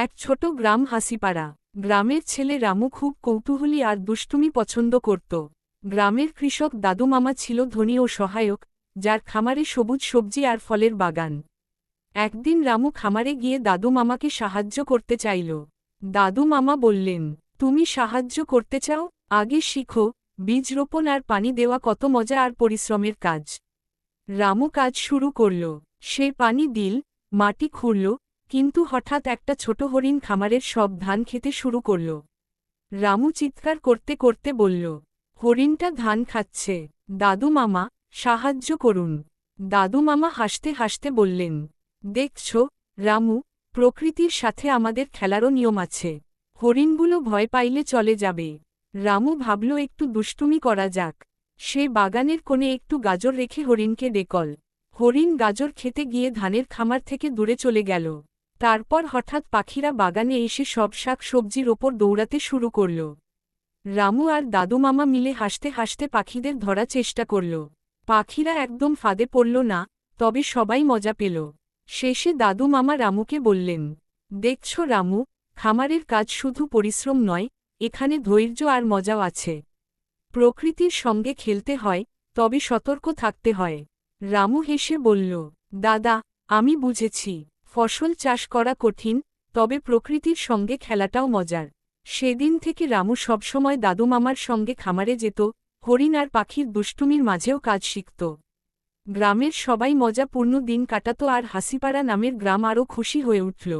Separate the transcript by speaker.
Speaker 1: এক ছোট গ্রাম হাসিপাড়া। গ্রামের ছেলে রামু খুব কৌতূহলী আর দুষ্টুমি পছন্দ করত। গ্রামের কৃষক দাদু মামা ছিল ধনী ও সহায়ক, যার খামারে সবুজ সবজি আর ফলের বাগান। একদিন রামু খামারে গিয়ে দাদু মামাকে সাহায্য করতে চাইল। দাদু মামা বললেন, তুমি সাহায্য করতে চাও? আগে শিখো, বীজ রোপণ আর পানি দেওয়া কত মজা আর পরিশ্রমের কাজ। রামু কাজ শুরু করল। সে পানি দিল, মাটি খুঁড়ল, কিন্তু হঠাৎ একটা ছোট হরিণ খামারের সব ধান খেতে শুরু করল। রামু চিৎকার করতে করতে বলল, হরিণটা ধান খাচ্ছে, দাদু মামা, সাহায্য করুন। দাদু মামা হাসতে হাসতে বললেন, দেখছ রামু, প্রকৃতির সাথে আমাদের খেলারও নিয়ম আছে। হরিণগুলো ভয় পাইলে চলে যাবে। রামু ভাবল একটু দুষ্টুমি করা যাক। সে বাগানের কোণে একটু গাজর রেখে হরিণকে ডেকল। হরিণ গাজর খেতে গিয়ে ধানের খামার থেকে দূরে চলে গেল। তারপর হঠাৎ পাখিরা বাগানে এসে সব শাক সবজির ওপর দৌড়াতে শুরু করল। রামু আর দাদু মামা মিলে হাসতে হাসতে পাখিদের ধরার চেষ্টা করল। পাখিরা একদম ফাঁদে পড়ল না, তবে সবাই মজা পেল। শেষে দাদু মামা রামুকে বললেন, দেখছ রামু, খামারের কাজ শুধু পরিশ্রম নয়, এখানে ধৈর্য আর মজাও আছে। প্রকৃতির সঙ্গে খেলতে হয়, তবে সতর্ক থাকতে হয়। রামু হেসে বলল, দাদা, আমি বুঝেছি, ফসল চাষ করা কঠিন, তবে প্রকৃতির সঙ্গে খেলাটাও মজার। সেদিন থেকে রামু সবসময় দাদু মামার সঙ্গে খামারে যেত, হরিণ আর পাখির দুষ্টুমির মাঝেও কাজ শিখত। গ্রামের সবাই মজাপূর্ণ দিন কাটাত আর হাসিপাড়া নামের গ্রাম আরও খুশি হয়ে উঠল।